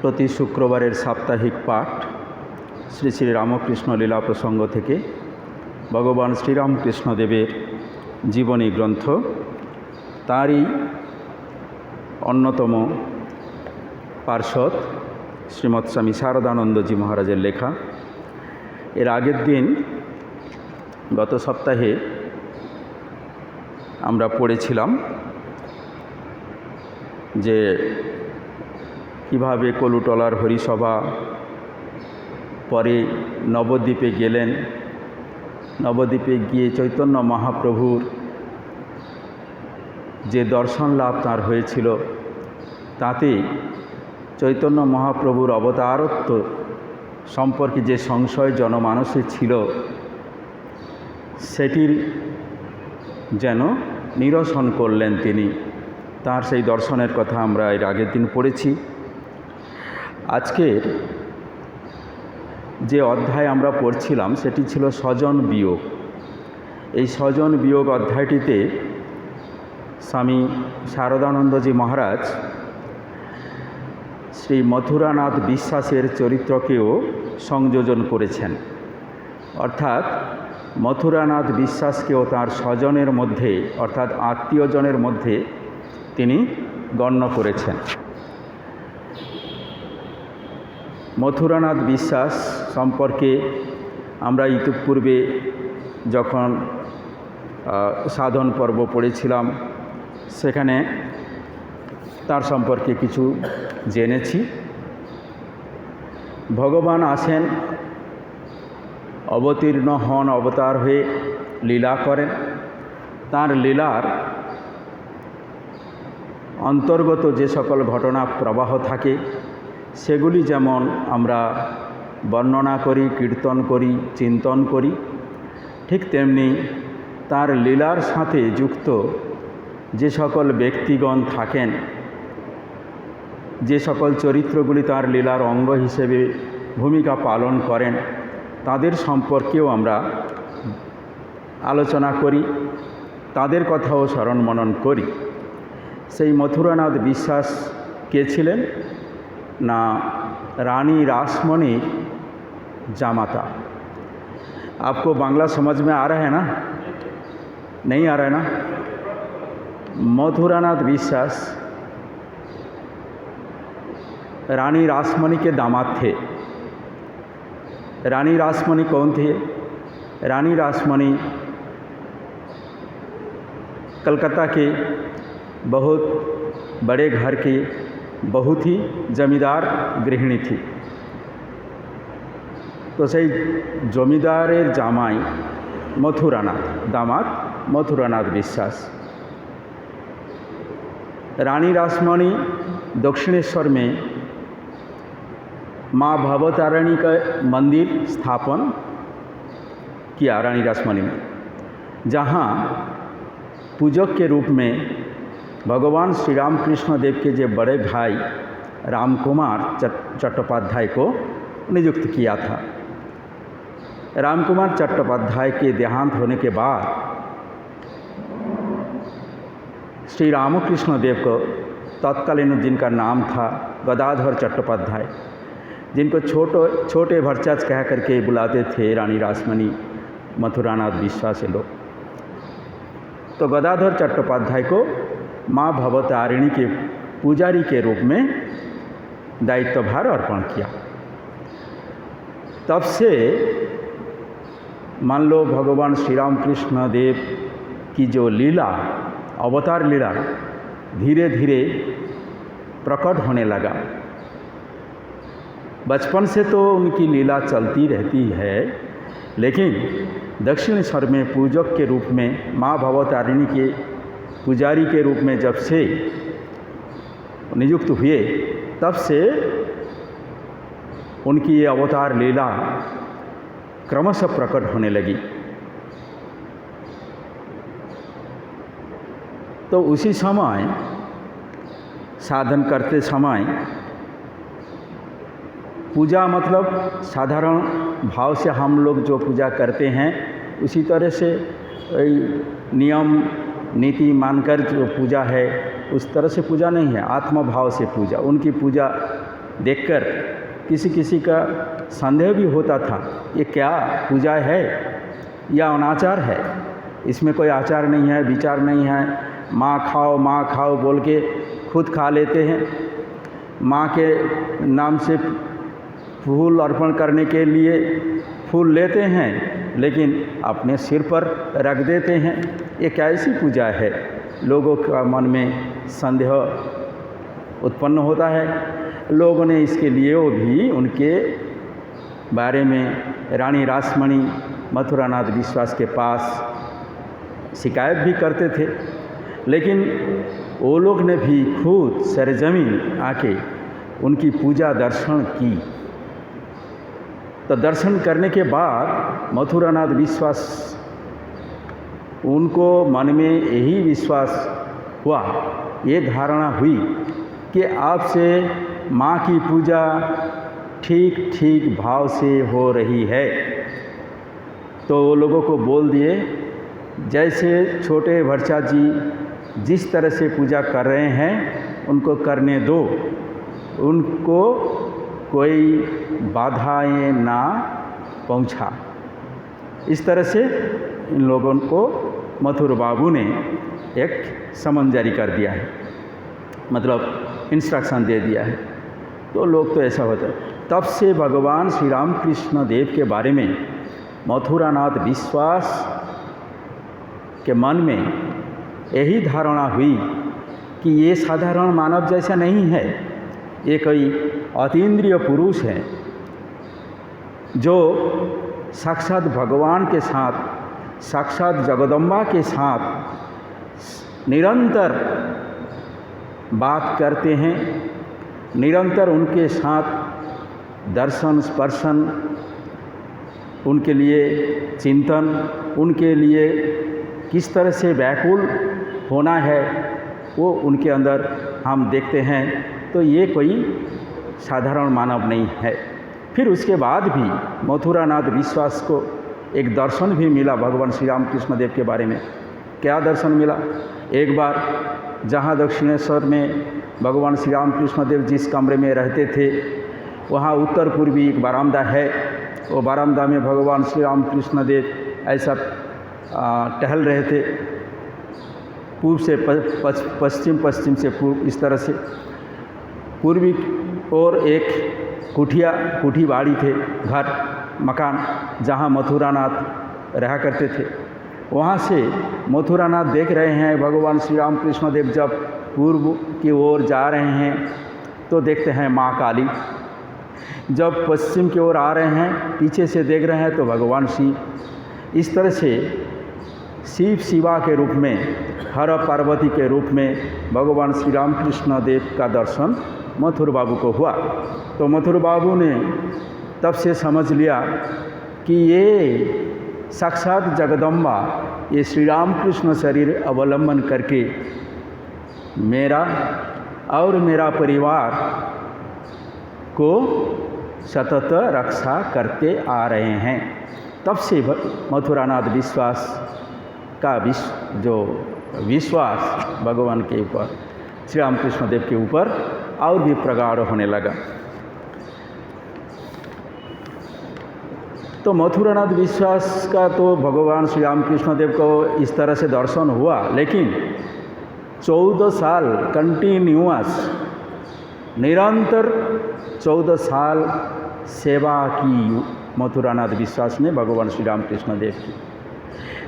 প্রতি শুক্রবারের সাপ্তাহিক পাঠ শ্রী শ্রী রামকৃষ্ণ লীলা প্রসঙ্গ থেকে ভগবান শ্রীরামকৃষ্ণদেবের জীবনী গ্রন্থ, তারই অন্যতম পার্ষদ শ্রীমৎ স্বামী শারদানন্দজি মহারাজের লেখা। এর আগের দিন গত সপ্তাহে আমরা পড়েছিলাম যে কীভাবে কলুটলার হরিসভা পরে নবদ্বীপে গেলেন, নবদ্বীপে গিয়ে চৈতন্য মহাপ্রভুর যে দর্শন লাভ তাঁর হয়েছিল, তাতে চৈতন্য মহাপ্রভুর অবতারত্ব সম্পর্কে যে সংশয় জনমানসে ছিল, সেটির যেন নিরসন করলেন তিনি। তার সেই দর্শনের কথা আমরা এর আগের দিন পড়েছি। আজকের যে অধ্যায় আমরা পড়ছিলাম সেটি ছিল স্বজন বিয়োগ। এই স্বজন বিয়োগ অধ্যায়টিতে স্বামী শারদানন্দজি মহারাজ শ্রী মথুরানাথ বিশ্বাসের চরিত্রকেও সংযোজন করেছেন, অর্থাৎ মথুরানাথ বিশ্বাসকেও তাঁর স্বজনের মধ্যে অর্থাৎ আত্মীয়জনের মধ্যে তিনি গণ্য করেছেন। মথুরানাথ বিশ্বাস সম্পর্কে আমরা ইতিপূর্বে যখন সাধন পর্ব পড়েছিলাম, সেখানে তার সম্পর্কে কিছু জেনেছি। ভগবান আসেন, অবতীর্ণ হন, অবতার হয়ে লীলা করেন। তার লীলার অন্তর্গত যে সকল ঘটনা প্রবাহ থাকে, সেগুলি যেমন আমরা বর্ণনা করি, কীর্তন করি, চিন্তন করি, ঠিক তেমনি তার লীলার সাথে যুক্ত যে সকল ব্যক্তিগণ থাকেন, যে সকল চরিত্রগুলি তার লীলার অঙ্গ হিসেবে ভূমিকা পালন করেন, তাদের সম্পর্কেও আমরা আলোচনা করি, তাদের কথাও স্মরণ মনন করি। সেই মথুরানাথ বিশ্বাস কে ছিলেন? না, रानी रासमणी जामाता। आपको बांग्ला समझ में आ रहा है ना? नहीं आ रहा है ना? मथुरानाथ विश्वास रानी रासमणी के दामाद थे। रानी रासमणी कौन थे? रानी रासमणी कलकत्ता के बहुत बड़े घर की बहुत ही जमींदार गृहिणी थी। तो সেই জমিদারের জামাই মথুরানাথ, দামাদ মথুরানাথ বিশ্বাস। रानी रासमणी दक्षिणेश्वर में माँ भवतारिणी का मंदिर स्थापन किया रानी रासमणी में, जहाँ पूजक के रूप में भगवान श्री रामकृष्ण देव के जो बड़े भाई रामकुमार चट्टोपाध्याय को नियुक्त किया था। रामकुमार चट्टोपाध्याय के देहांत होने के बाद श्री रामकृष्ण देव को तत्कालीन जिनका नाम था गदाधर चट्टोपाध्याय, जिनको छोटे भरचाच कह करके बुलाते थे रानी रासमणी मथुरानाथ विश्वास से लोग, तो गदाधर चट्टोपाध्याय को माँ भवतारिणी के पुजारी के रूप में दायित्वभार अर्पण किया। तब से मान लो भगवान श्री रामकृष्ण देव की जो लीला, अवतार लीला धीरे धीरे प्रकट होने लगा। बचपन से तो उनकी लीला चलती रहती है, लेकिन दक्षिणेश्वर में पूजक के रूप में माँ भवतारिणी के पुजारी के रूप में जब से नियुक्त हुए, तब से उनकी ये अवतार लीला क्रमशः प्रकट होने लगी। तो उसी समय साधन करते समय पूजा मतलब साधारण भाव से हम लोग जो पूजा करते हैं, उसी तरह से नियम नीति मानकर जो पूजा है उस तरह से पूजा नहीं है, आत्मभाव से पूजा। उनकी पूजा देखकर किसी किसी का संदेह भी होता था, ये क्या पूजा है या अनाचार है, इसमें कोई आचार नहीं है, विचार नहीं है, माँ खाओ बोल के खुद खा लेते हैं, माँ के नाम से फूल अर्पण करने के लिए फूल लेते हैं लेकिन अपने सिर पर रख देते हैं, ये कैसी पूजा है। लोगों का मन में संदेह उत्पन्न होता है। लोगों ने इसके लिए वो भी उनके बारे में रानी रासमणी मथुरानाथ विश्वास के पास शिकायत भी करते थे, लेकिन वो लोग ने भी खुद सरजमीन आके उनकी पूजा दर्शन की। तो दर्शन करने के बाद मथुरानाथ विश्वास, उनको मन में यही विश्वास हुआ, ये धारणा हुई कि आपसे माँ की पूजा ठीक भाव से हो रही है। तो वो लोगों को बोल दिए, जैसे छोटे भरचा जी जिस तरह से पूजा कर रहे हैं उनको करने दो, उनको कोई बाधाएं ना पहुंचा। इस तरह से इन लोगों को मथुर बाबू ने एक समन जारी कर दिया है, मतलब इंस्ट्रक्शन दे दिया है। तो लोग तो ऐसा होता है। तब से भगवान श्री राम कृष्ण देव के बारे में मथुरानाथ विश्वास के मन में यही धारणा हुई कि ये साधारण मानव जैसा नहीं है, ये कोई अतीन्द्रिय पुरुष है जो साक्षात भगवान के साथ, साक्षात जगदम्बा के साथ निरंतर बात करते हैं, निरंतर उनके साथ दर्शन स्पर्शन, उनके लिए चिंतन, उनके लिए किस तरह से व्याकुल होना है वो उनके अंदर हम देखते हैं। तो ये कोई साधारण मानव नहीं है। फिर उसके बाद भी मथुरानाथ विश्वास को एक दर्शन भी मिला भगवान श्री राम कृष्ण देव के बारे में। क्या दर्शन मिला? एक बार जहाँ दक्षिणेश्वर में भगवान श्री राम कृष्ण देव जिस कमरे में रहते थे वहाँ उत्तर पूर्वी एक बारामदा है। वो बारामदा में भगवान श्री राम कृष्ण देव ऐसा टहल रहे थे, पूर्व से पश्चिम, पश्चिम से पूर्व, इस तरह से पूर्वी और एक कुठी बाड़ी थे, घर मकान, जहाँ मथुरानाथ रहा करते थे। वहाँ से मथुरानाथ देख रहे हैं भगवान श्री राम कृष्ण देव जब पूर्व की ओर जा रहे हैं तो देखते हैं माँ काली, जब पश्चिम की ओर आ रहे हैं पीछे से देख रहे हैं तो भगवान शिव। इस तरह से शिव शिवा के रूप में, हर पार्वती के रूप में भगवान श्री राम कृष्ण देव का दर्शन मथुर बाबू को हुआ। तो मथुर बाबू ने तब से समझ लिया कि ये साक्षात जगदम्बा, ये श्री राम कृष्ण शरीर अवलंबन करके मेरा और मेरा परिवार को सतत रक्षा करते आ रहे हैं। तब से मथुरानाथ विश्वास का जो विश्वास भगवान के ऊपर, श्री राम कृष्ण देव के ऊपर और भी प्रगाढ़ होने लगा। तो मथुरानाथ विश्वास का तो भगवान श्री राम कृष्ण देव को इस तरह से दर्शन हुआ, लेकिन 14 साल कंटिन्यूअस, निरंतर 14 साल सेवा की मथुरानाथ विश्वास ने भगवान श्री राम कृष्ण देव की।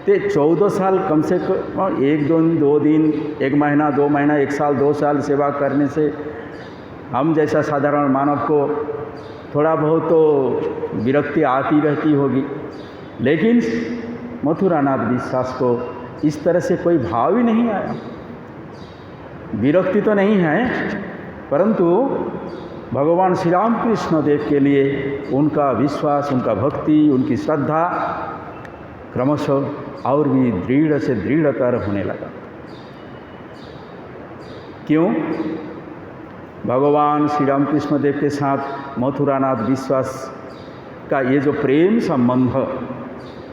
तो 14 साल कम से कम 1 दिन 2 दिन, 1 महीना 2 महीना, 1 साल 2 साल सेवा करने से हम जैसा साधारण मानव को थोड़ा बहुत तो विरक्ति आती रहती होगी, लेकिन मथुरानाथ विश्वास को इस तरह से कोई भाव ही नहीं आया। विरक्ति तो नहीं है, परंतु भगवान श्री राम कृष्ण देव के लिए उनका विश्वास, उनका भक्ति, उनकी श्रद्धा क्रमशः और भी दृढ़ से दृढ़तर होने लगा। क्यों? भगवान श्री राम कृष्ण देव के साथ मथुरानाथ विश्वास का ये जो प्रेम संबंध,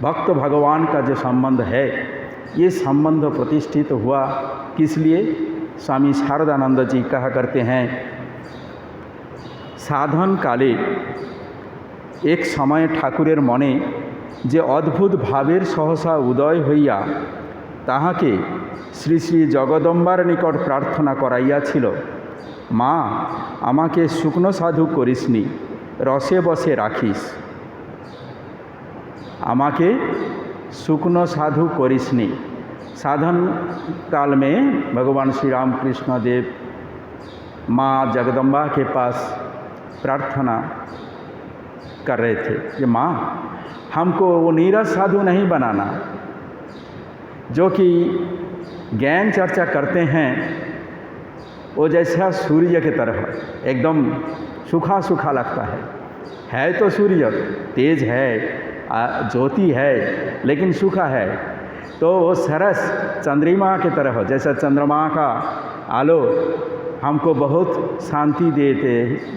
भक्त भगवान का जो संबंध है, ये संबंध प्रतिष्ठित हुआ। किस लिए? स्वामी शारदानंद जी कहा करते हैं সাধনকালে এক সময় ঠাকুরের মনে যে অদ্ভুত ভাবের সহসা উদয় হইয়া তাহাকে শ্রী শ্রী জগদম্বার নিকট প্রার্থনা করাইয়াছিল, মা আমাকে শুকনো সাধু করিসনি, রসে বসে রাখিস। আমাকে शुकनो साधु करिसनी। साधन काल में भगवान श्री रामकृष्ण देव माँ जगदम्बा के पास प्रार्थना कर रहे थे कि माँ हमको वो नीरस साधु नहीं बनाना जो कि ज्ञान चर्चा करते हैं, वो जैसा सूर्य की तरह एकदम सूखा सूखा लगता है तो सूर्य तेज है, ज्योति है, लेकिन सूखा है। तो वो सरस चंद्रमा की तरह हो, जैसा चंद्रमा का आलो हमको बहुत शांति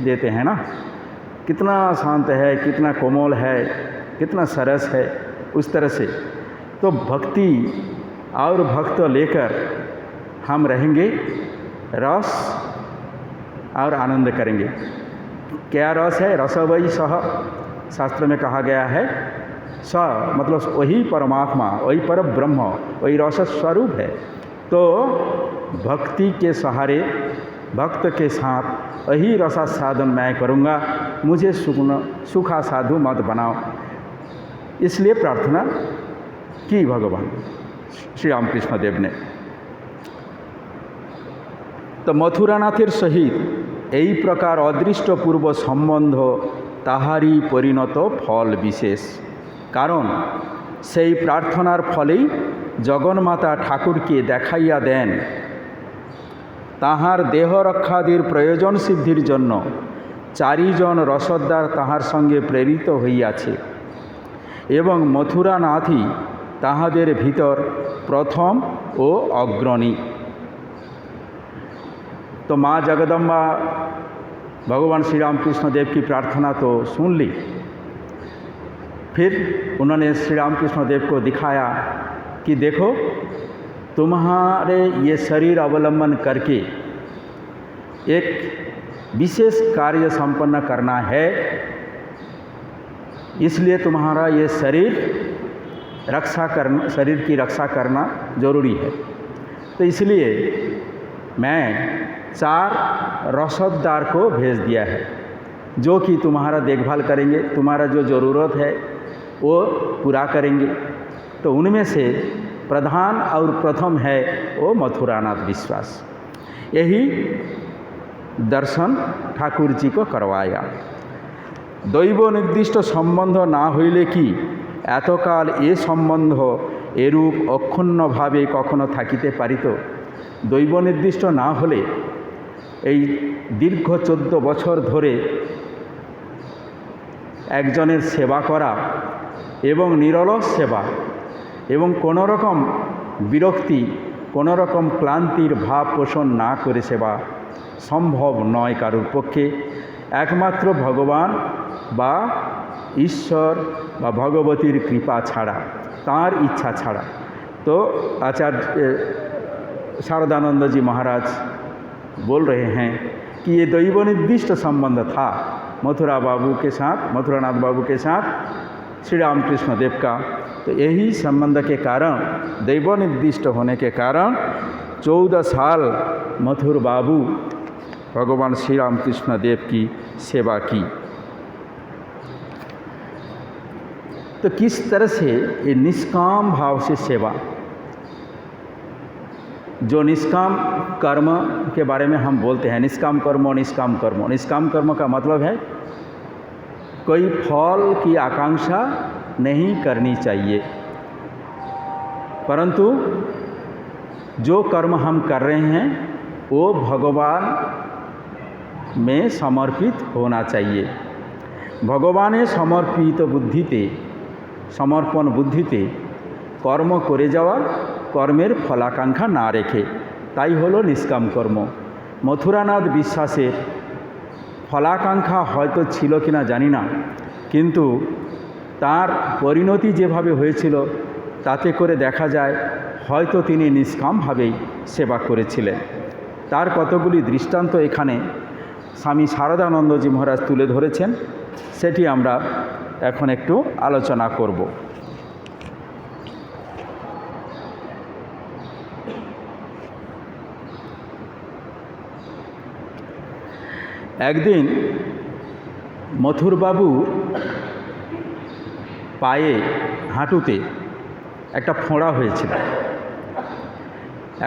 देते हैं ना, कितना शांत है, कितना कोमल है, कितना सरस है, उस तरह से। तो भक्ति और भक्त लेकर हम रहेंगे, रस और आनंद करेंगे। क्या रस है? रसवई सह शास्त्र में कहा गया है। स मतलब वही परमात्मा, वही पर ब्रह्म, वही रस स्वरूप है। तो भक्ति के सहारे भक्त के साथ वही रसा साधन मैं करूँगा, मुझे सूखा साधु मत बनाओ। इसलिए प्रार्थना की भगवान श्री रामकृष्ण देव ने। तो मथुरानाथेर सहित এই প্রকার অদৃষ্টপূর্ব সম্বন্ধ তাহারই পরিণত ফল বিশেষ। কারণ সেই প্রার্থনার ফলেই জগন্মাতা ঠাকুরকে দেখাইয়া দেন তাহার দেহ রক্ষাদির প্রয়োজন সিদ্ধির জন্য 4 জন রসদ্দার তাহার সঙ্গে প্রেরিত হইয়াছে এবং মথুরানাথই তাহাদের ভিতর প্রথম ও অগ্রণী। तो माँ जगदम्बा भगवान श्री रामकृष्ण देव की प्रार्थना तो सुन ली, फिर उन्होंने श्री रामकृष्ण देव को दिखाया कि देखो तुम्हारे ये शरीर अवलंबन करके एक विशेष कार्य संपन्न करना है, इसलिए तुम्हारा ये शरीर की रक्षा करना जरूरी है। तो इसलिए मैं 4 रसददार को भेज दिया है जो कि तुम्हारा देखभाल करेंगे, तुम्हारा जो ज़रूरत है वो पूरा करेंगे। तो उनमें से प्रधान और प्रथम है वो मथुरानाथ विश्वास। यही दर्शन ठाकुर जी को करवाया। दैव निर्दिष्ट सम्बन्ध ना हইলে কি এতকাল এ সম্বন্ধ এরূপ অক্ষুণ্ণভাবে কখনো থাকিতে পারিত? দৈব নির্দিষ্ট না হলে এই দীর্ঘ 14 বছর ধরে একজনের সেবা করা এবং নিরলস সেবা এবং কোনো রকম বিরক্তি, কোনো রকম ক্লান্তির ভাব পোষণ না করে সেবা সম্ভব নয় কারোর পক্ষে, একমাত্র ভগবান বা ঈশ্বর বা ভগবতীর কৃপা ছাড়া, তাঁর ইচ্ছা ছাড়া। तो आचार्य शारदानंद जी महाराज बोल रहे हैं कि ये दैव निर्दिष्ट संबंध था मथुरानाथ बाबू के साथ श्री रामकृष्ण देव का। तो यही संबंध के कारण, दैव निर्दिष्ट होने के कारण 14 साल मथुर बाबू भगवान श्री रामकृष्ण देव की सेवा की। तो किस तरह से ये निष्काम भाव से सेवा, जो निष्काम कर्म के बारे में हम बोलते हैं, निष्काम कर्म। निष्काम कर्म का मतलब है कोई फल की आकांक्षा नहीं करनी चाहिए, परंतु जो कर्म हम कर रहे हैं वो भगवान में समर्पित होना चाहिए। भगवाने समर्पित बुद्धिते, समर्पण बुद्धिते कर्म करे जावा, कर्मेर फलाकांक्षा ना रेखे, ताई हलो निष्काम कर्म। मथुरानाथ विश्वासेर फलाकांक्षा हयतो छिलो किना जानी ना, किन्तु तार परिणति जेभावे हयेछिलो ताते करे देखा जाए हयतो तिनि निष्काम भावेई सेवा करेछिलेन। तार कतगुली दृष्टान्त एखाने স্বামী শারদানন্দজি মহারাজ তুলে ধরেছেন, সেটি আমরা এখন একটু আলোচনা করব। একদিন মথুরবাবুর পায়ে হাঁটুতে একটা ফোঁড়া হয়েছিল।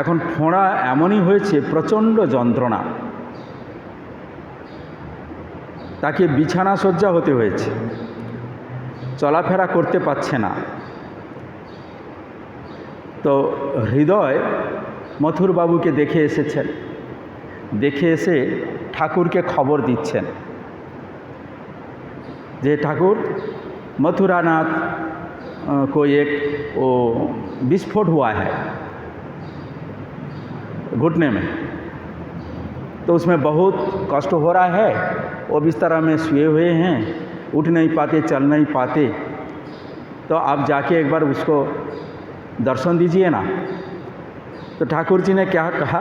এখন ফোঁড়া এমনই হয়েছে, প্রচণ্ড যন্ত্রণা, তাকে বিছানা শয্যা হতে হয়েছে, চলাফেরা করতে পারছে না। তো হৃদয় মথুরবাবুকে দেখে এসেছেন, দেখে এসে ঠাকুরকে খবর দিচ্ছেন যে ठाकुर मथुरानाथ को एक वो विस्फोट हुआ है घुटने में, तो उसमें बहुत कष्ट हो रहा है, वो बिस्तर में सोए हुए हैं, उठ नहीं पाते, चल नहीं पाते, तो आप जाके एक बार उसको दर्शन दीजिए ना। तो ठाकुर जी ने क्या कहा,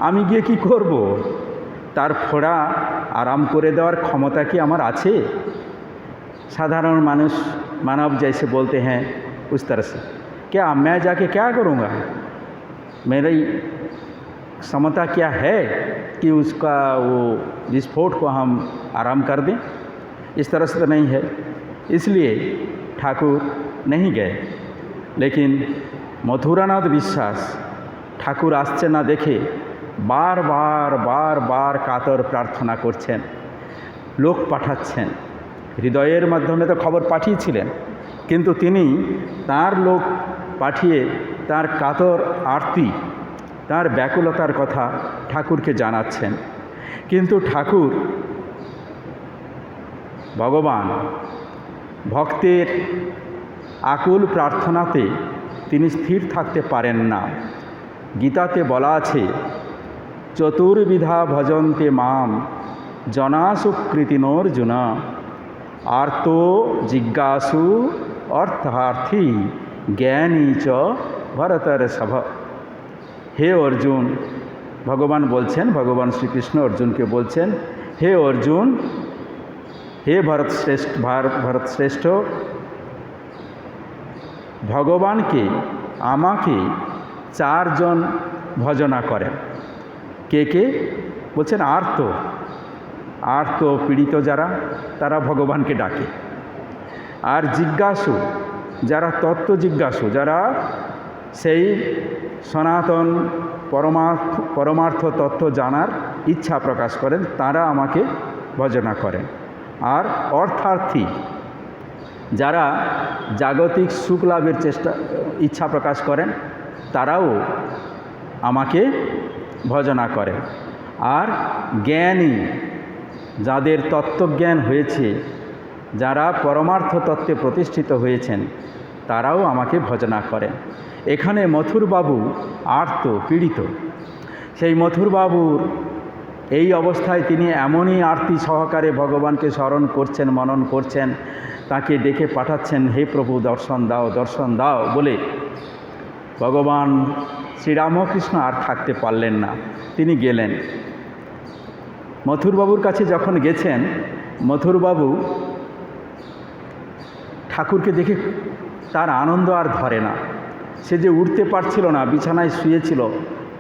आमी गिये कि करब, तार फोड़ा आराम करे देवार क्षमता कि आमार आछे? साधारण मानुष मानव जैसे बोलते हैं उस तरह से, क्या मैं जाके क्या करूँगा, मेरी क्षमता क्या है कि उसका वो विस्फोट को हम आराम कर दें? इस तरह से तो नहीं है। इसलिए ठाकुर नहीं गए। लेकिन मथुरानाथ विश्वास ठाकुर आसছে না দেখে बार बार कातर प्रार्थना করছেন, लोक পাঠাচ্ছেন। হৃদয়ের মাধ্যমে তো খবর পাঠিয়েছিলেন, কিন্তু তিনি তার লোক পাঠিয়ে তার কাতর আরতি, তার ব্যাকুলতার কথা ঠাকুরকে জানাচ্ছেন। কিন্তু ঠাকুর ভগবান ভক্তের আকুল প্রার্থনাতে তিনি স্থির থাকতে পারেন না। গীতাতে বলা আছে, চতুর্বিধা ভজন্তে মাম জনাসুকৃতিনোর্জুন আর্তো জিজ্ঞাসু অর্থার্থী জ্ঞানী চ ভরতর্ষভ। হে অর্জুন, ভগবান বলছেন, ভগবান শ্রীকৃষ্ণ অর্জুনকে বলছেন, হে অর্জুন, হে ভরত শ্রেষ্ঠ, ভগবানকে আমাকে চারজন ভজনা করেন। কে কে বলছেন? আর্ত পীড়িত যারা, তারা ভগবানকে ডাকে। আর জিজ্ঞাসু যারা, তত্ত্ব জিজ্ঞাসু যারা, সেই সনাতন পরমার্থ তত্ত্ব জানার ইচ্ছা প্রকাশ করেন, তারা আমাকে ভজনা করেন। আর অর্থার্থী যারা জাগতিক সুখ লাভের ইচ্ছা প্রকাশ করেন, তারাও আমাকে ভজনা করেন। আর জ্ঞানী যাদের তত্ত্বজ্ঞান হয়েছে, যারা পরমার্থ তত্ত্বে প্রতিষ্ঠিত হয়েছেন, তারাও আমাকে ভজনা করেন। এখানে মথুরবাবু আর্ত পীড়িত। সেই মথুরবাবুর এই অবস্থায় তিনি এমনই আরতি সহকারে ভগবানকে স্মরণ করছেন, মনন করছেন, তাকে ডেকে পাঠাচ্ছেন, হে প্রভু দর্শন দাও, দর্শন দাও বলে। ভগবান শ্রীরামকৃষ্ণ আর থাকতে পারলেন না, তিনি গেলেন। মথুরবাবুর কাছে যখন গেছেন, মথুরবাবু ঠাকুরকে দেখে তার আনন্দ আর ধরে না। সে যে উঠতে পারছিল না, বিছানায় শুয়েছিল,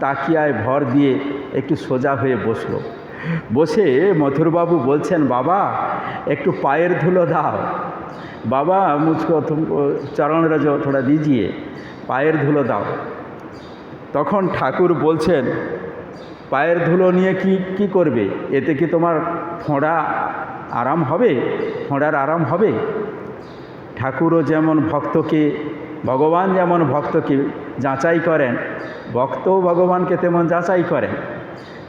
তাকিয়ায় ভর দিয়ে একটু সোজা হয়ে বসলো। বসে মথুরবাবু বলছেন, বাবা একটু পায়ের ধুলো দাও, বাবা মুঝকো চরণ রজ থোড়া দিজিয়ে, পায়ের ধুলো দাও। তখন ঠাকুর বলছেন, পায়ের ধুলো নিয়ে কি করবে? এতে কি তোমার ফোঁড়া আরাম হবে? ফোঁড়ার আরাম হবে? ঠাকুরও যেমন ভক্তকে, ভগবান যেমন ভক্তকে যাচাই করেন, ভক্তও ভগবানকে তেমন যাচাই করেন।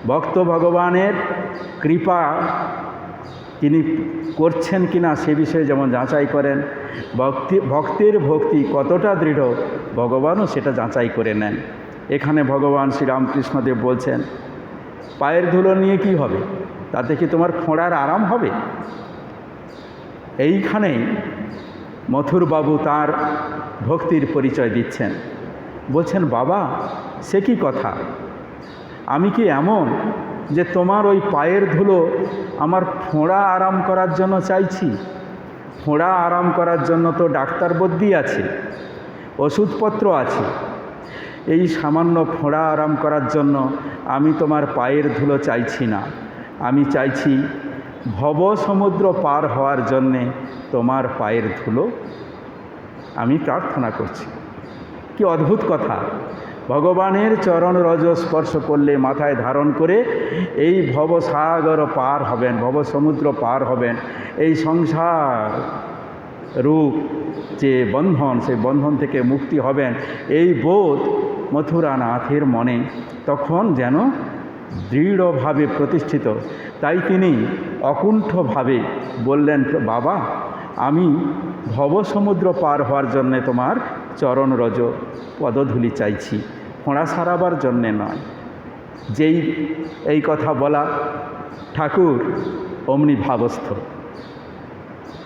ভক্ত ভগবানের কৃপা তিনি করছেন কিনা সে বিষয়ে যেমন যাচাই করেন, ভক্তের ভক্তি কতটা দৃঢ় ভগবানও সেটা যাচাই করে নেন। এখানে ভগবান শ্রীরামকৃষ্ণদেব বলছেন, পায়ের ধুলো নিয়ে কি হবে? তাতে কি তোমার ফোঁড়ার আরাম হবে? এইখানেই মথুরবাবু তার ভক্তির পরিচয় দিচ্ছেন। বলছেন, বাবা সে কি কথা, আমি কি এমন যে তোমার ওই পায়ের ধুলো আমার ফোঁড়া আরাম করার জন্য চাইছি। ফোঁড়া আরাম করার জন্য তো ডাক্তার বদ্যি আছে, ওষুধপত্র আছে। এই সামান্য ফোঁড়া আরাম করার জন্য আমি তোমার পায়ের ধুলো চাইছি না, আমি চাইছি ভব সমুদ্র পার হওয়ার জন্যে তোমার পায়ের ধুলো আমি প্রার্থনা করছি। কি অদ্ভুত কথা! ভগবানের চরণ রজ স্পর্শ করলে মাথায় ধারণ করে এই ভবসাগর পার হবেন, ভব সমুদ্র পার হবেন। এই সংসার রূপ যে বন্ধন, সেই বন্ধন থেকে মুক্তি হবেন, এই বোধ মথুরানাথের মনে তখন যেন দৃঢ়ভাবে প্রতিষ্ঠিত। তাই তিনি অকুণ্ঠভাবে বললেন, বাবা আমি ভবসমুদ্র পার হওয়ার জন্যে তোমার চরণ রজ পদধূলি চাইছি, ফোঁড়া সারাবার জন্যে নয়। যেই এই কথা বলা, ঠাকুর অমনি ভাবস্থ,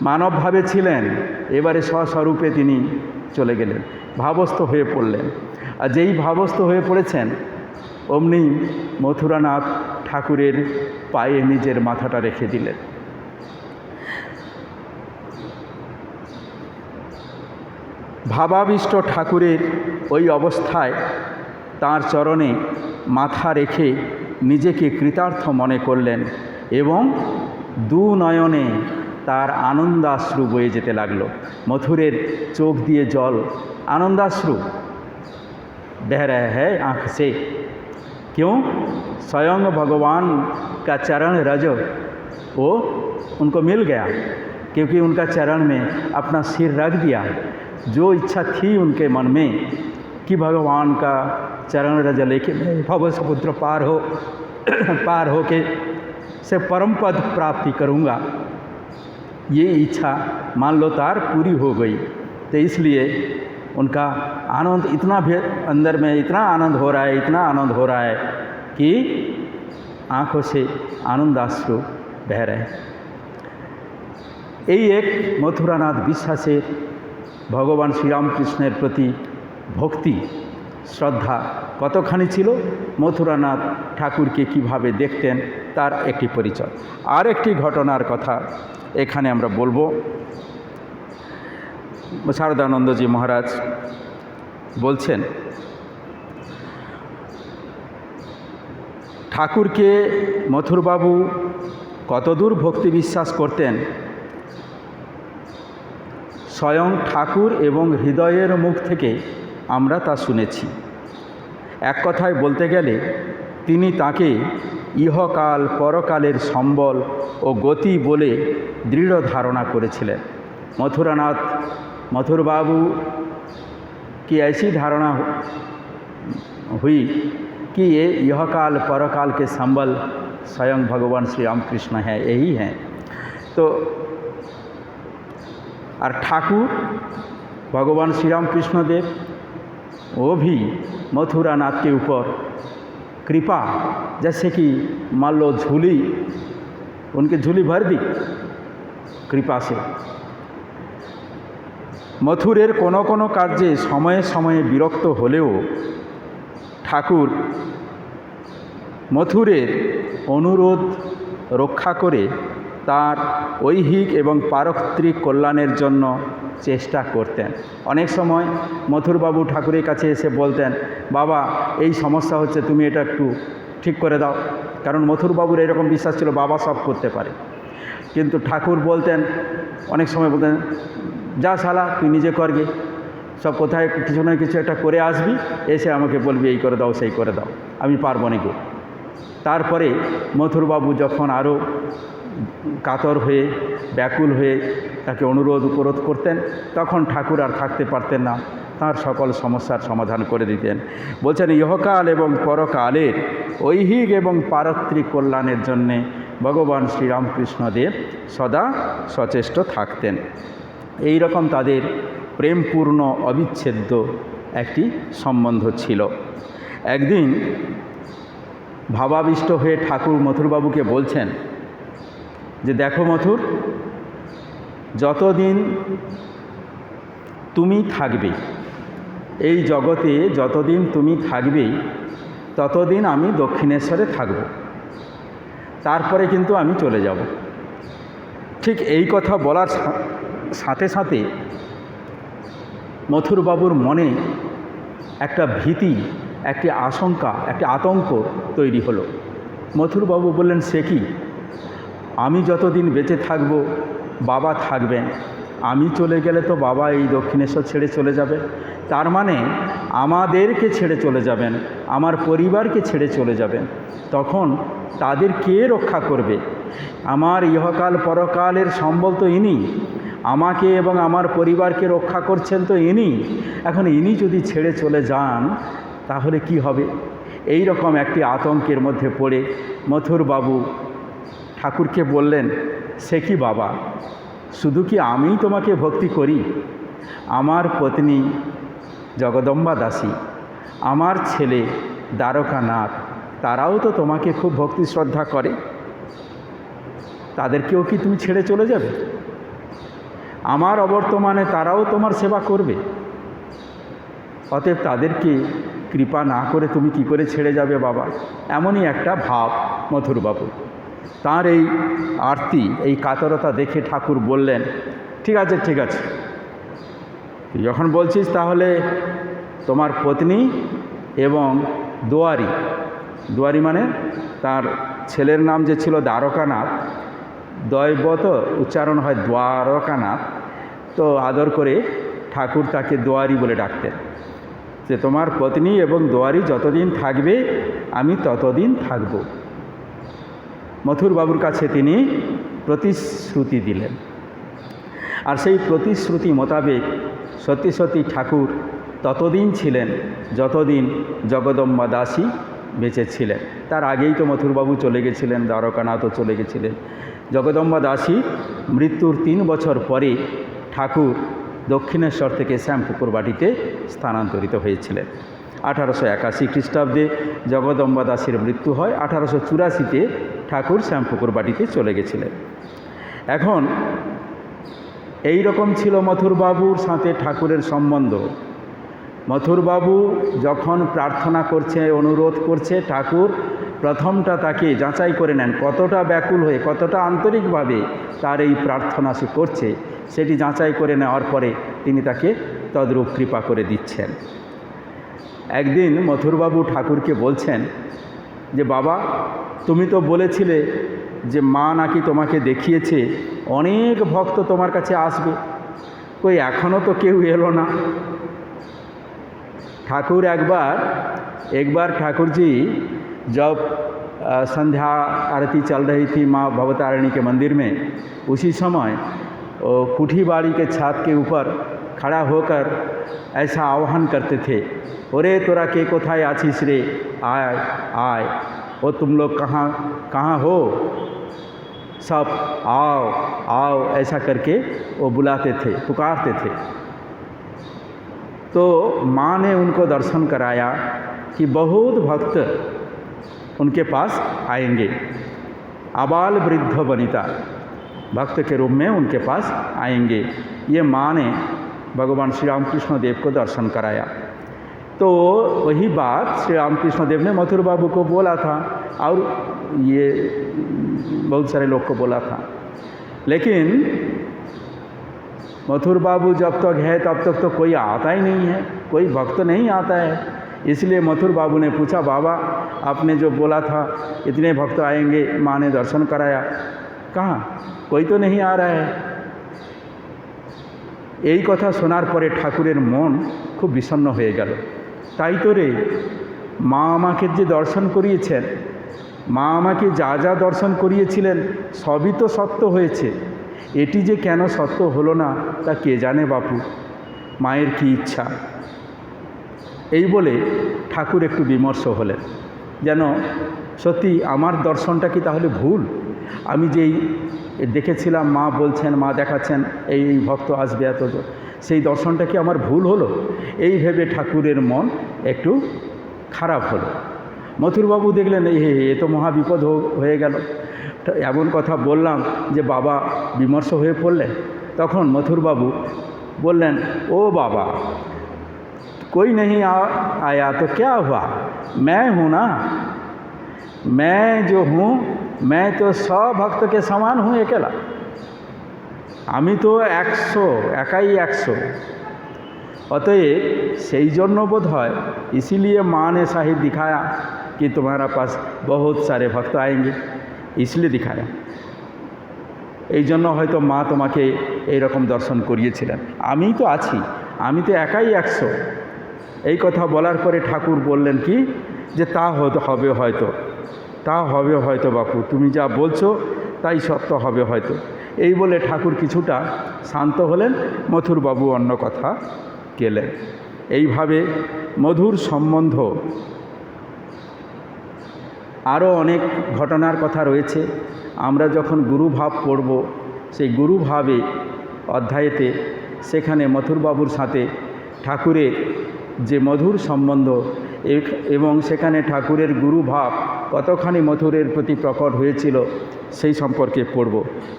মানবভাবে ছিলেন, এবারে স্বস্বরূপে তিনি চলে গেলেন, ভাবস্থ হয়ে পড়লেন। আর যেই ভাবস্থ হয়ে পড়েছেন, অমনি মথুরানাথ ঠাকুরের পায়ে নিজের মাথাটা রেখে দিলেন। ভাবাবিষ্ট ঠাকুরের ওই অবস্থায় তাঁর চরণে মাথা রেখে নিজেকে কৃতার্থ মনে করলেন এবং দু নয়নে তার আনন্দাশ্রু বয়ে যেতে লাগলো। মথুরের চোখ দিয়ে জল, आनंदाश्रु बह रहे हैं आँख से। क्यों? स्वयं भगवान का चरण रज वो उनको मिल गया, क्योंकि उनका चरण में अपना सिर रख दिया। जो इच्छा थी उनके मन में कि भगवान का चरण रज लेके मैं भव समुद्र पार हो के से परम पद प्राप्ति करूँगा, ये इच्छा मान लो तार पूरी हो गई। तो इसलिए उनका आनंद इतना भी अंदर में इतना आनंद हो रहा है, इतना आनंद हो रहा है कि आँखों से आनंदाश्रु बह रहे हैं। এই এক মথুরানাথ বিশ্বাসের ভগবান শ্রীরামকৃষ্ণের প্রতি ভক্তি শ্রদ্ধা কতখানি ছিল, মথুরানাথ ঠাকুরকে কিভাবে দেখতেন তার একটি পরিচয়। আর একটি ঘটনার কথা এখানে আমরা বলবো। শারদানন্দজি মহারাজ বলছেন, ঠাকুরকে মথুরবাবু কতদূর ভক্তি বিশ্বাস করতেন স্বয়ং ঠাকুর এবং হৃদয়ের মুখ থেকে আমরা তা শুনেছি। এক কথায় বলতে গেলে তিনি তাকে ইহকাল পরকালের সম্বল ও গতি বলে দৃঢ় ধারণা করেছিলেন। मथुरानाथ मथुर बाबू की ऐसी धारणा हुई कि ये यह काल परकाल के संबल स्वयं भगवान श्री रामकृष्ण हैं, यही हैं। तो और ठाकुर भगवान श्री रामकृष्ण देव वो भी मथुरानाथ के ऊपर कृपा, जैसे कि मान लो झूली, उनकी झूली भर दी कृपा से। मथुरेर कोनो कोनो कार्ये समय समय विरक्त हलेও ठाकुर मथुरेर अनुरोध रक्षा करे तार ऐहिक एवं पारत्रिक कल्याणेर जन्य चेष्टा करतें। अनेक समय मथुरबाबू ठाकुरेर काछे एसे बोलतें, बाबा এই সমস্যা হচ্ছে, তুমি এটা একটু ঠিক করে দাও। কারণ মথুরবাবুর এরকম বিশ্বাস ছিল বাবা সব করতে পারে। কিন্তু ঠাকুর বলতেন, অনেক সময় বলতেন, যা শালা তুই নিজে করগে, সব কোথায় কিছু না কিছু একটা করে আসবি, এসে আমাকে বলবি এই করে দাও সেই করে দাও, আমি পারবো না গো। তারপরে মথুরবাবু যখন আরও কাতর হয়ে ব্যাকুল হয়ে তাকে অনুরোধ উপরোধ করতেন, তখন ঠাকুর আর থাকতে পারতেন না, তার সকল সমস্যার সমাধান করে দিতেন। বলছেন ইহকাল এবং পরকালের ঐহিক এবং পারত্রিক কল্যাণের জন্যে ভগবান শ্রীরামকৃষ্ণদেব সদা সচেষ্ট থাকতেন। এই রকম তাদের প্রেমপূর্ণ অবিচ্ছেদ্য একটি সম্বন্ধ ছিল। একদিন ভাবাবিষ্ট হয়ে ঠাকুর মথুরবাবুকে বলছেন যে, দেখো মথুর, যতদিন তুমি থাকবে এই জগতে, যতদিন তুমি থাকবে ততদিন আমি দক্ষিণেশ্বরে থাকব। তারপরে কিন্তু আমি চলে যাব। ঠিক এই কথা বলার সাথে সাথে মথুরবাবুর মনে একটা ভীতি, একটি আশঙ্কা, একটি আতঙ্ক তৈরি হলো। মথুরবাবু বললেন, সে কি, আমি যতদিন বেঁচে থাকব বাবা থাকবেন, আমি চলে গেলে তো বাবা এই দক্ষিণেশ্বর ছেড়ে চলে যাবে, তার মানে আমাদেরকে ছেড়ে চলে যাবেন, আমার পরিবারকে ছেড়ে চলে যাবেন, তখন তাদের কে রক্ষা করবে? আমার ইহকাল পরকালের সম্বল তো ইনি, আমাকে এবং আমার পরিবারকে রক্ষা করছেন তো ইনি, এখন ইনি যদি ছেড়ে চলে যান তাহলে কি হবে? এই রকম একটি আতঙ্কের মধ্যে পড়ে মথুরবাবু ঠাকুরকে বললেন, সে কি বাবা, শুধু কি আমিই তোমাকে ভক্তি করি? আমার পত্নী জগদম্বা দাসী, আমার ছেলে দ্বারকানাথ, তারাও তো তোমাকে খুব ভক্তি শ্রদ্ধা করে, তাদেরকেও কি তুমি ছেড়ে চলে যাবে? আমার অবর্তমানে তারাও তোমার সেবা করবে, অতএব তাদেরকে কৃপা না করে তুমি কি করে ছেড়ে যাবে বাবা? এমনই একটা ভাব মথুরবাবু। তার এই আরতি, এই কাতরতা দেখে ঠাকুর বললেন, ঠিক আছে ঠিক আছে, তুই যখন বলছিস তাহলে তোমার পত্নী এবং দুয়ারি, দুয়ারি মানে তার ছেলের নাম যে ছিল দ্বারকানাথ, দৈবত উচ্চারণ হয় দ্বারকানাথ, তো আদর করে ঠাকুর তাকে দুয়ারি বলে ডাকতেন, যে তোমার পত্নী এবং দুয়ারি যতদিন থাকবে আমি ততদিন থাকব। মথুরবাবুর কাছে তিনি প্রতিশ্রুতি দিলেন, আর সেই প্রতিশ্রুতি মোতাবেক সত্যি সত্যি ঠাকুর ততদিন ছিলেন যতদিন জগদম্বা দাসী বেঁচে ছিলেন। তার আগেই তো মথুরবাবু চলে গেছিলেন, দ্বারকানাথও চলে গেছিলেন। জগদম্বা দাসী মৃত্যুর 3 বছর পরে ঠাকুর দক্ষিণেশ্বর থেকে শ্যামপুকুর বাটিতে স্থানান্তরিত হয়েছিলেন। 1881 খ্রিস্টাব্দে জগদম্বা দাসীর মৃত্যু হয়, 1884-তে ঠাকুর শ্যামপুকুর বাটিতে চলে গেছিলেন। এখন এই রকম ছিল মথুরবাবুর সাথে ঠাকুরের সম্বন্ধ। মথুরবাবু যখন প্রার্থনা করছে, অনুরোধ করছে, ঠাকুর প্রথমটা তাকে যাচাই করে নেন, কতটা ব্যাকুল হয়ে, কতটা আন্তরিকভাবে তার এই প্রার্থনা সে করছে, সেটি যাচাই করে নেওয়ার পরে তিনি তাকে তদ্রূপ কৃপা করে দিচ্ছেন। একদিন মথুরবাবু ঠাকুরকে বলছেন যে, বাবা তুমি তো বলেছিলে যে মা নাকি তোমাকে দেখিয়েছে অনেক ভক্ত তোমার কাছে আসবে, কই এখনও তো কেউ এলো না। ठाकुर एक बार ठाकुर जी जब संध्या आरती चल रही थी माँ भवतारिणी के मंदिर में, उसी समय कुठी बाड़ी के छत के ऊपर खड़ा होकर ऐसा आह्वान करते थे, ओरे तोरा के कोथाय आछिस रे, आय आय, ओ तुम लोग कहाँ कहाँ हो, सब आओ आओ, ऐसा करके वो बुलाते थे, पुकारते थे। तो माँ ने उनको दर्शन कराया कि बहुत भक्त उनके पास आएंगे, आबाल वृद्ध वनिता भक्त के रूप में उनके पास आएंगे। ये माँ ने भगवान श्री रामकृष्ण देव को दर्शन कराया। तो वही बात श्री रामकृष्ण देव ने मथुर बाबू को बोला था और ये बहुत सारे लोग को बोला था, लेकिन मथुर बाबू जब तक है तब तक तो कोई आता ही नहीं है, कोई भक्त नहीं आता है। इसलिए मथुर बाबू ने पूछा, बाबा आपने जो बोला था इतने भक्त आएंगे, माँ ने दर्शन कराया, कहाँ कोई तो नहीं आ रहा है। এই কথা শোনার পরে ঠাকুরের মন খুব বিষণ্ণ হয়ে গেল। তাই তো রে, মা আমাকে যে দর্শন করিয়েছেন, মা আমাকে যা যা দর্শন করিয়েছিলেন সবই তো সত্য হয়েছে, এটি যে কেন সত্য হলো না তা কে জানে বাপু, মায়ের কি ইচ্ছা। এই বলে ঠাকুর একটু বিমর্ষ হলেন, যেন সত্যি আমার দর্শনটা কি তাহলে ভুল, আমি যেই দেখেছিলাম মা বলছেন, মা দেখাচ্ছেন এই ভক্ত আসবে এত, সেই দর্শনটা কি আমার ভুল হলো, এই ভেবে ঠাকুরের মন একটু খারাপ হলো। মথুরবাবু দেখলেন এ তো মহা বিপদ হয়ে গেল, এমন কথা বললাম যে বাবা বিমর্ষ হয়ে পড়লেন। তখন মথুরবাবু বললেন, ও বাবা कोई नहीं आया तो क्या हुआ, मैं हूँ ना, मैं जो हूँ मैं तो 100 भक्त के समान हूँ अकेला, আমি তো 100, একাই 100। अतएव সেই জন্য বোধ হয় इसीलिए माँ ने शाही दिखाया कि तुम्हारा पास बहुत सारे भक्त आएंगे, इसलिए दिखाया। এই জন্য হয়তো মা তোমাকে এই রকম দর্শন করিয়েছিলেন। আমি তো আছি, আমি তো একাই 100। এই কথা বলার পরে ঠাকুর বললেন কি যে তা হবে হয়তো, তা হবে হয়তো বাপু, তুমি যা বলছো তাই সত্য হবে হয়তো। এই বলে ঠাকুর কিছুটা শান্ত হলেন, মথুরবাবু অন্য কথা গেলেন। এইভাবে মধুর সম্বন্ধ আরও অনেক ঘটনার কথা রয়েছে। আমরা যখন গুরুভাব পড়ব, সেই গুরুভাবে অধ্যায়েতে সেখানে মথুরবাবুর সাথে ঠাকুরের যে মধুর সম্বন্ধ এবং সেখানে ঠাকুরের গুরুভাব কতখানি মথুরের প্রতি প্রকট হয়েছিল সেই সম্পর্কে পড়ব।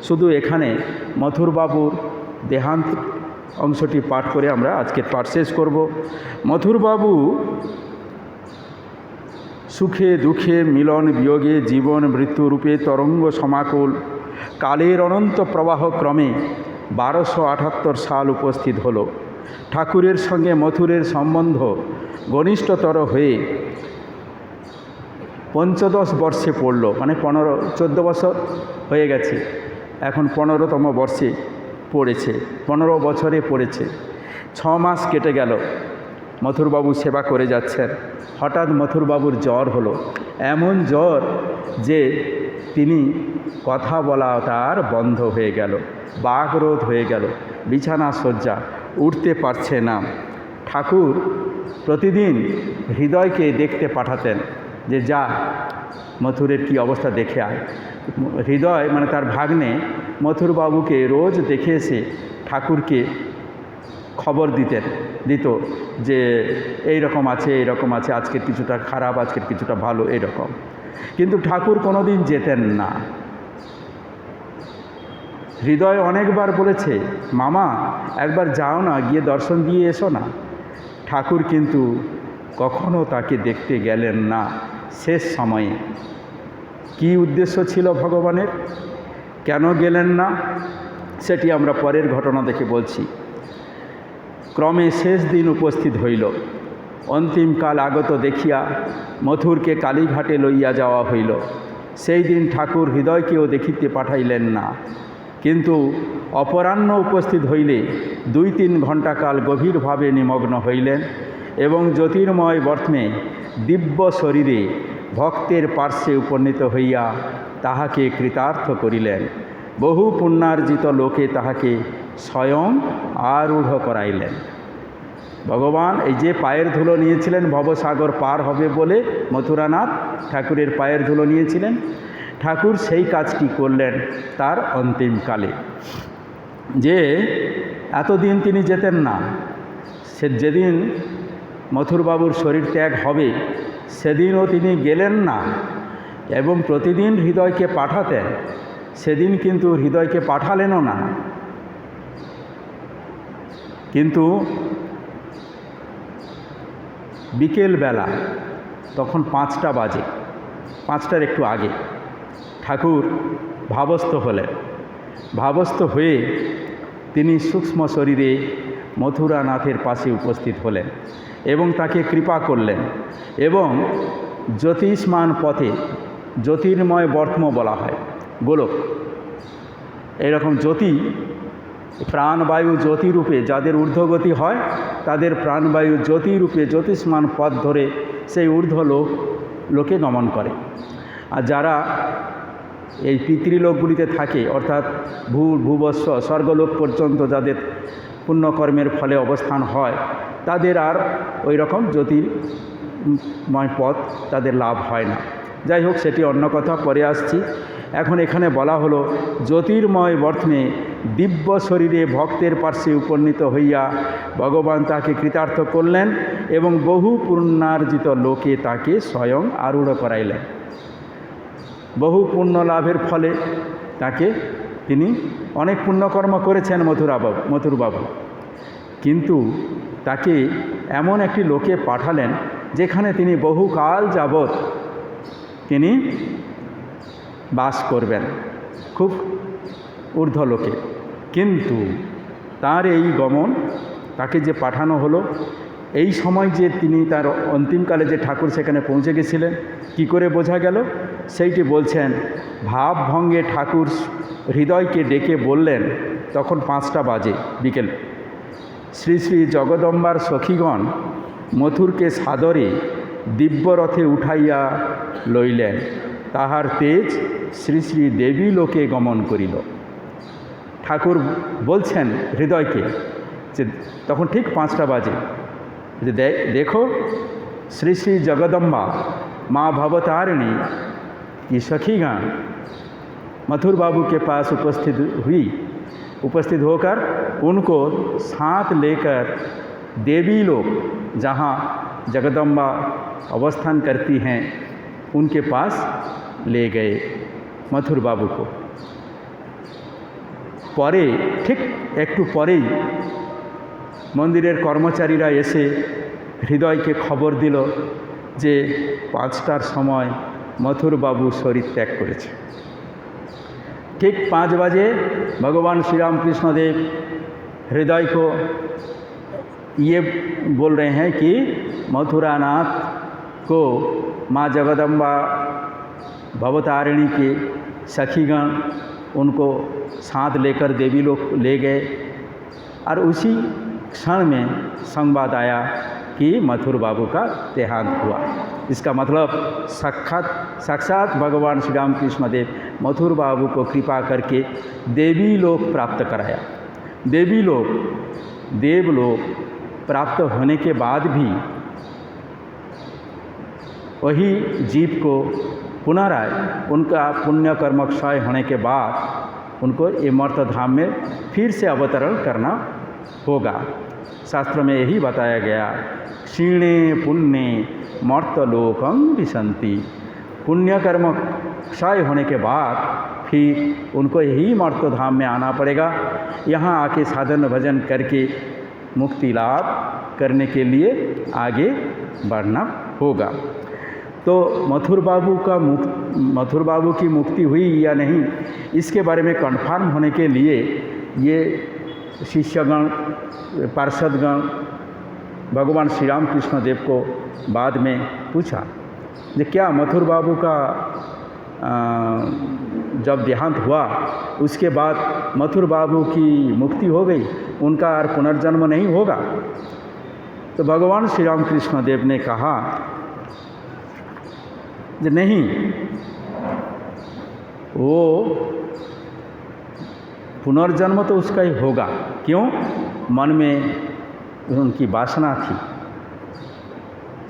শুধু এখানে মথুরবাবুর দেহান্ত অংশটি পাঠ করে আমরা আজকের পাঠ শেষ করব। মথুরবাবু সুখে দুঃখে মিলন বিয়োগে জীবন মৃত্যুরূপে তরঙ্গ সমাকুল কালের অনন্ত প্রবাহ ক্রমে 1278 সাল উপস্থিত হলো। ঠাকুরের সঙ্গে মথুরের সম্বন্ধ ঘনিষ্ঠতর হয়ে 15 বর্ষে পড়ল, মানে 14 বছর হয়ে গেছে, এখন 15তম বর্ষে পড়েছে, 15 বছরে পড়েছে। 6 মাস কেটে গেল, মথুরবাবু সেবা করে যাচ্ছেন। হঠাৎ মথুরবাবুর জ্বর হলো, এমন জ্বর যে তিনি কথা বলা তার বন্ধ হয়ে গেল, বাকরোধ হয়ে গেল, বিছানা শয্যা, উঠতে পারছে না। ঠাকুর প্রতিদিন হৃদয়কে দেখতে পাঠাতেন যে যা মথুরের কি অবস্থা দেখে আয়। হৃদয় মানে তার ভাগ্নে মথুরবাবুকে রোজ দেখে এসে ঠাকুরকে খবর দিত যে এই রকম আছে, এইরকম আছে, আজকের কিছুটা খারাপ, আজকের কিছুটা ভালো, এরকম। কিন্তু ঠাকুর কোনো দিন যেতেন না। হৃদয় অনেকবার বলেছে, মামা একবার যাও না, গিয়ে দর্শন দিয়ে এসো না। ঠাকুর কিন্তু কখনো তাকে দেখতে গেলেন না। শেষ সময়ে কি উদ্দেশ্য ছিল ভগবানের, কেন গেলেন না, সেটি আমরা পরের ঘটনা দেখে বলছি। ক্রমে শেষ দিন উপস্থিত হইল। অন্তিমকাল আগত দেখিয়া মথুরকে কালীঘাটে লইয়া যাওয়া হইল। সেই দিন ঠাকুর হৃদয়কেও দেখিতে পাঠাইলেন না, কিন্তু অপরাহ্ন উপস্থিত হইলে 2-3 ঘণ্টাকাল গভীরভাবে নিমগ্ন হইলেন এবং জ্যোতির্ময় বর্তমে দিব্য শরীরে ভক্তের পার্শ্বে উপনীত হইয়া তাহাকে কৃতার্থ করিলেন। বহু পুণ্যার্জিত লোকে তাহাকে স্বয়ং আরূঢ় করাইলেন। ভগবান এই যে পায়ের ধুলো নিয়েছিলেন, ভবসাগর পার হবে বলে মথুরানাথ ঠাকুরের পায়ের ধুলো নিয়েছিলেন, ঠাকুর সেই কাজটি করলেন তার অন্তিমকালে। যে এতদিন তিনি যেতেন না, সে যেদিন মথুরবাবুর শরীর ত্যাগ হবে সেদিনও তিনি গেলেন না এবং প্রতিদিন হৃদয়কে পাঠাতেন, সেদিন কিন্তু হৃদয়কে পাঠালেনও না। কিন্তু বিকেলবেলা তখন 5টা বাজে, 5টার একটু আগে ঠাকুর ভাবস্থ হলেন। ভাবস্থ হয়ে তিনি সূক্ষ্ম শরীরে মথুরানাথের পাশে উপস্থিত হলেন এবং তাকে কৃপা করলেন। এবং জ্যোতিষ্মান পথে, জ্যোতির্ময় বর্তম বলা হয়, গোলক, এরকম জ্যোতি, প্রাণবায়ু জ্যোতিরূপে যাদের ঊর্ধ্বগতি হয় তাদের প্রাণবায়ু জ্যোতিরূপে জ্যোতিষ্মান পথ ধরে সেই ঊর্ধ্ব লোকে গমন করে। আর যারা এই পিতৃলোকগুলিতে থাকে, অর্থাৎ ভূবস্ব স্বর্গলোক পর্যন্ত যাদের পুণ্যকর্মের ফলে অবস্থান হয়, তাদের আর ওই রকম জ্যোতির্ময় পথ তাদের লাভ হয় না। যাই হোক, সেটি অন্য কথা, পরে আসছি। এখন এখানে বলা হলো জ্যোতির্ময় বর্তমে দিব্য শরীরে ভক্তের পার্শ্বে উপনীত হইয়া ভগবান তাকে কৃতার্থ করলেন এবং বহু পুণ্যার্জিত লোকে তাকে স্বয়ং আরূঢ় করাইলেন। বহু পুণ্য লাভের ফলে তাকে, তিনি অনেক পুণ্যকর্ম করেছেন মথুরবাবু, কিন্তু তাকে এমন একটি লোকে পাঠালেন যেখানে তিনি বহুকাল যাবৎ তিনি বাস করবেন, খুব ঊর্ধ্বলোকে। কিন্তু তার এই গমন, তাকে যে পাঠানো হলো, এই সময় যে তিনি তার অন্তিমকালে যে ঠাকুর সেখানে পৌঁছে গেছিলেন, কি করে বোঝা গেল সেইটি বলছেন। ভাবভঙ্গে ঠাকুর হৃদয়কে ডেকে বললেন, তখন 5টা বাজে বিকেল। শ্রী শ্রী জগদম্বার সখীগণ মথুরকে সাদরে দিব্যরথে উঠাইয়া লইলেন, তাহার তেজ শ্রী শ্রী দেবী লোকে গমন করিল। ঠাকুর বলছেন হৃদয়কে যে তখন ঠিক 5টা বাজে, যে देखो श्री श्री जगदम्बा माँ भवतारिणी की सखीगण मथुर बाबू के पास उपस्थित होकर उनको साथ लेकर देवी लोग जहाँ जगदम्बा अवस्थान करती हैं उनके पास ले गए मथुर बाबू को। পরে ঠিক একটু পরেই মন্দিরের কর্মচারীরা এসে হৃদয়কে খবর দিল যে 5টার সময় मथुर बाबू शरीर त्याग करेছে। ठीक 5 बजे भगवान श्री राम कृष्ण देव हृदय को ये बोल रहे हैं कि मथुरानाथ को माँ जगदम्बा भवतारिणी के सखीगण उनको साथ लेकर देवी लोग ले गए, और उसी क्षण में संवाद आया कि मथुर बाबू का देहांत हुआ। इसका मतलब साक्षात भगवान श्री राम कृष्ण देव मथुर बाबू को कृपा करके देवी लोक प्राप्त कराया। देवलोक प्राप्त होने के बाद भी वही जीव को पुनराय उनका पुण्य कर्म क्षय होने के बाद उनको ये मर्त धाम में फिर से अवतरण करना होगा। शास्त्र में यही बताया गया, क्षीणे पुण्य मर्तलोकं विशन्ति। पुण्य कर्म क्षय होने के बाद फिर उनको यही मर्त धाम में आना पड़ेगा। यहाँ आके साधन भजन करके मुक्ति लाभ करने के लिए आगे बढ़ना होगा। तो मथुर बाबू की मुक्ति हुई या नहीं, इसके बारे में कन्फर्म होने के लिए ये शिष्यगण पार्षदगण भगवान श्री राम कृष्ण देव को बाद में पूछा कि क्या मथुर बाबू का जब देहांत हुआ उसके बाद मथुर बाबू की मुक्ति हो गई, उनका और पुनर्जन्म नहीं होगा? तो भगवान श्री राम कृष्ण देव ने कहा कि नहीं, वो पुनर्जन्म तो उसका ही होगा। क्यों? मन में उनकी वासना थी,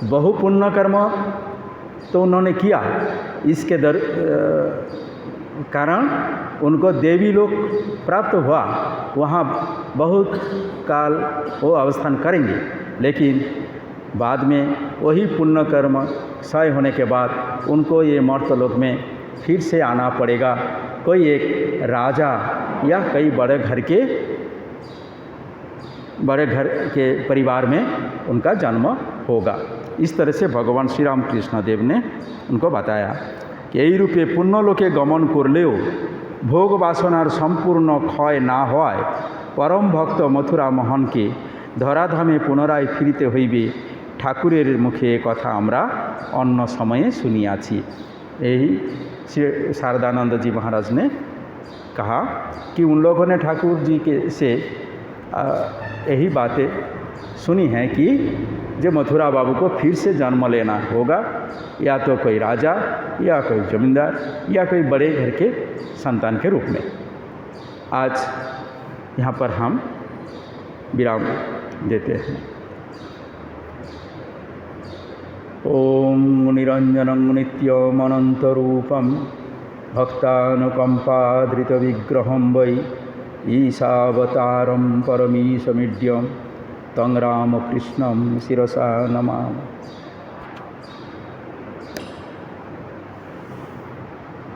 बहु पुण्य कर्म तो उन्होंने किया, इसके कारण उनको देवी लोक प्राप्त हुआ। वहाँ बहुत काल वो अवस्थान करेंगे, लेकिन बाद में वही पुण्य कर्म क्षय होने के बाद उनको ये मर्तलोक में फिर से आना पड़ेगा। कोई एक राजा या कई बड़े घर के परिवार में उनका जन्म होगा। इस तरह से भगवान श्री राम कृष्ण देव ने उनको बताया कि এই রূপে পুণ্যলোকে গমন করলেও ভোগ বাসনার সম্পূর্ণ ক্ষয় না হওয়ায় পরম ভক্ত মথুরা মোহনকে ধরাধামে পুনরায় ফিরিতে হইবে। ঠাকুরের मुखे কথা আমরা অন্য সময়ে শুনিয়াছি। यही श्री शारदानंद जी महाराज ने कहा कि उन लोगों ने ठाकुर जी के से यही बातें सुनी हैं कि जो मथुरा बाबू को फिर से जन्म लेना होगा, या तो कोई राजा या कोई जमींदार या कोई बड़े घर के संतान के रूप में। आज यहाँ पर हम विराम देते हैं। ओम निरंजनं नित्यमनन्तरूपं भक्तानुकंपाधृतविग्रहं वै ईशावतारं परमीशमीड्यं तं रामकृष्णं शिरसा नमामि।